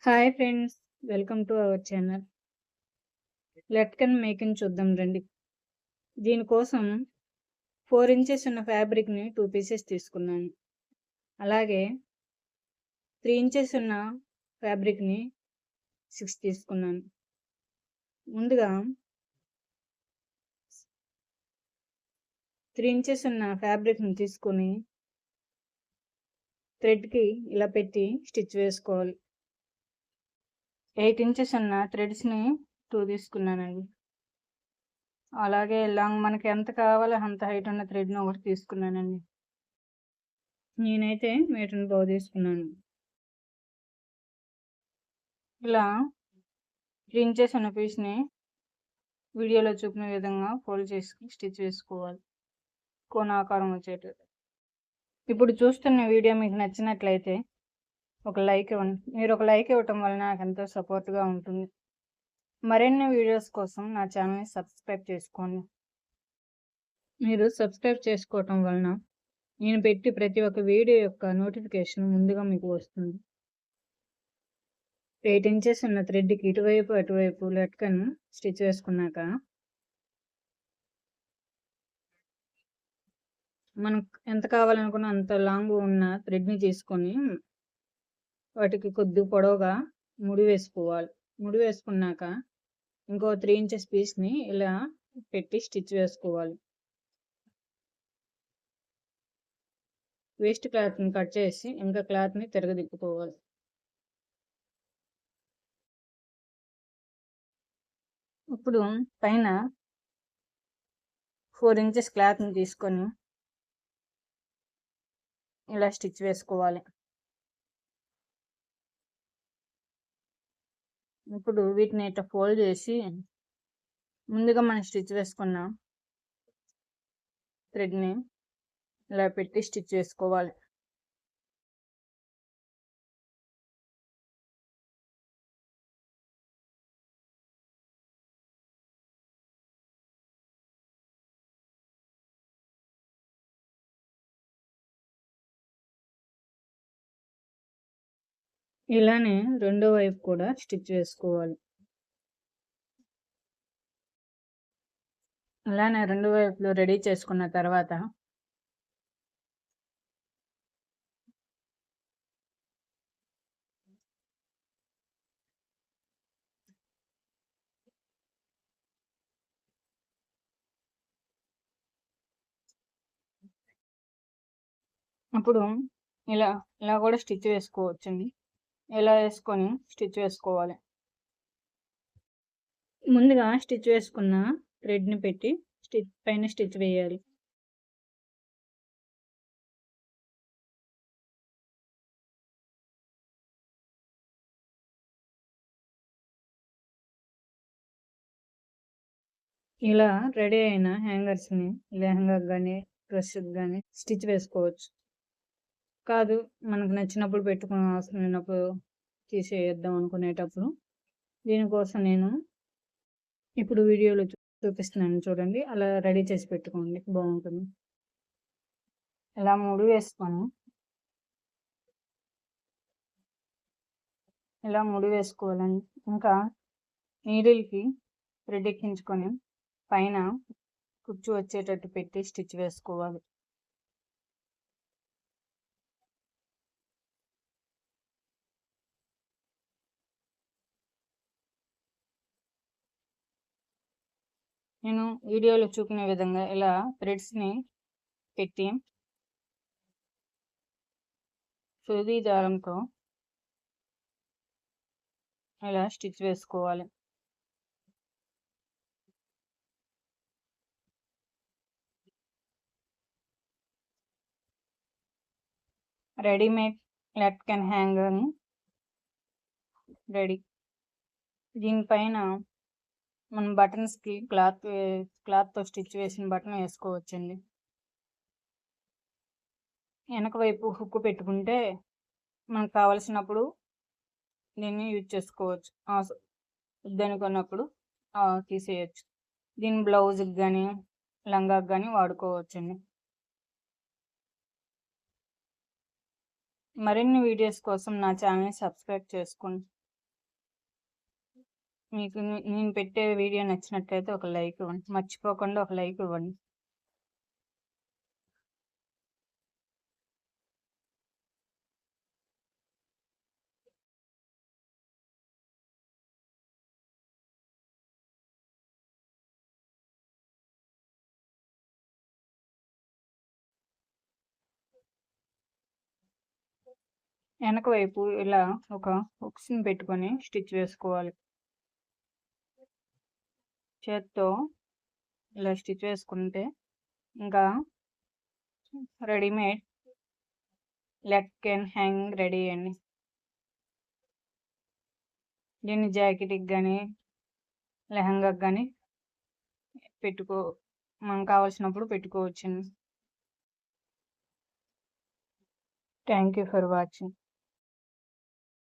Hi friends, welcome to our channel. Latkan making చూద్దాం రండి. దీనికోసం 4 ఇంచెస్ ఉన్న ఫ్యాబ్రిక్ని 2 పీసెస్ తీసుకున్నాను. అలాగే 3 ఇంచెస్ ఉన్న ఫ్యాబ్రిక్ని 6 తీసుకున్నాను. ముందుగా 3 ఇంచెస్ ఉన్న ఫ్యాబ్రిక్ని తీసుకొని థ్రెడ్కి ఇలా పెట్టి స్టిచ్ వేసుకోవాలి. 8 ఇంచెస్ ఉన్న థ్రెడ్స్ని 2 తీసుకున్నానండి. అలాగే మనకి ఎంత కావాలో అంత హైట్ ఉన్న థ్రెడ్ని ఒకటి తీసుకున్నానండి. నేనైతే మీటర్ని బాగు తీసుకున్నాను. ఇలా 3 ఇంచెస్ ఉన్న పీస్ని వీడియోలో చూపిన విధంగా ఫోల్డ్ చేసి స్టిచ్ వేసుకోవాలి, కోణాకారం వచ్చేటట్టు. ఇప్పుడు చూస్తున్న వీడియో మీకు నచ్చినట్లయితే ఒక లైక్ ఇవ్వండి. మీరు ఒక లైక్ ఇవ్వటం వలన నాకు ఎంతో సపోర్ట్గా ఉంటుంది. మరిన్ని వీడియోస్ కోసం నా ఛానల్ని సబ్స్క్రైబ్ చేసుకోండి. మీరు సబ్స్క్రైబ్ చేసుకోవటం వలన నేను పెట్టి ప్రతి ఒక్క వీడియో యొక్క నోటిఫికేషన్ ముందుగా మీకు వస్తుంది. 8 ఇంచెస్ ఉన్న థ్రెడ్కి ఇటువైపు అటువైపు లట్కన్ స్టిచ్ వేసుకున్నాక మనకు ఎంత కావాలనుకున్న అంత లాంగ్ ఉన్న థ్రెడ్ని తీసుకొని వాటికి కొద్ది పొడవుగా ముడి వేసుకోవాలి. ముడి వేసుకున్నాక ఇంకో 3 ఇంచెస్ పీస్ని ఇలా పెట్టి స్టిచ్ వేసుకోవాలి. వేస్ట్ క్లాత్ని కట్ చేసి ఇంకా క్లాత్ని తిరగదిప్పుకోవాలి. ఇప్పుడు పైన 4 ఇంచెస్ క్లాత్ని తీసుకొని ఇలా స్టిచ్ వేసుకోవాలి. ఇప్పుడు వీటిని ఇట్లా ఫోల్డ్ చేసి ముందుగా మనం స్టిచ్ వేసుకున్న థ్రెడ్ని ఇలా పెట్టి స్టిచ్ వేసుకోవాలి. ఇలానే రెండో వైపు కూడా స్టిచ్ వేసుకోవాలి. ఇలానే రెండు వైపులు రెడీ చేసుకున్న తర్వాత అప్పుడు ఇలా ఇలా కూడా స్టిచ్ వేసుకోవచ్చండి. ఇలా వేసుకొని స్టిచ్ వేసుకోవాలి. ముందుగా స్టిచ్ వేసుకున్న థ్రెడ్ని పెట్టి పైన స్టిచ్ వేయాలి. ఇలా రెడీ అయిన హ్యాంగర్స్ని లెహంగా కానీ డ్రెస్కి కానీ స్టిచ్ వేసుకోవచ్చు. కాదు మనకు నచ్చినప్పుడు పెట్టుకునే అవసరం లేనప్పుడు తీసేద్దాం అనుకునేటప్పుడు దీనికోసం నేను ఇప్పుడు వీడియోలో చూపిస్తున్నాను చూడండి. అలా రెడీ చేసి పెట్టుకోండి, బాగుంటుంది. ఇలా ముడి వేసుకొని ఇలా ముడి వేసుకోవాలండి. ఇంకా నీడిల్కి థ్రెడ్ ఎక్కించుకొని పైన కుచ్చు వచ్చేటట్టు పెట్టి స్టిచ్ వేసుకోవాలి. నేను వీడియోలో చూపిన విధంగా ఇలా థ్రెడ్స్ని పెట్టి సూది దారంతో ఇలా స్టిచ్ వేసుకోవాలి. Readymade latkan hanger ready. దీనిపైన మనం బటన్స్కి క్లాత్తో స్టిచ్ వేసిన బటన్ వేసుకోవచ్చండి. వెనక వైపు హుక్ పెట్టుకుంటే మనకు కావలసినప్పుడు దీన్ని యూజ్ చేసుకోవచ్చు. వద్దనుకున్నప్పుడు తీసేయచ్చు. దీన్ని బ్లౌజ్కి కానీ లంగాకి కానీ వాడుకోవచ్చండి. మరిన్ని వీడియోస్ కోసం నా ఛానల్ని సబ్స్క్రైబ్ చేసుకోండి. మీకు నేను పెట్టే వీడియో నచ్చినట్లయితే ఒక లైక్ ఇవ్వండి. మర్చిపోకుండా ఒక లైక్ ఇవ్వండి. వెనక వైపు ఇలా ఒక హుక్స్ని పెట్టుకొని స్టిచ్ వేసుకోవాలి. చేత్తో ఇలా స్టిచ్ వేసుకుంటే ఇంకా రెడీమేడ్ లెగ్ కెన్ హ్యాంగ్ రెడీ అండి. దీన్ని జాకెట్కి కానీ లెహంగాకి కానీ మనం కావాల్సినప్పుడు పెట్టుకోవచ్చండి. Thank you for watching.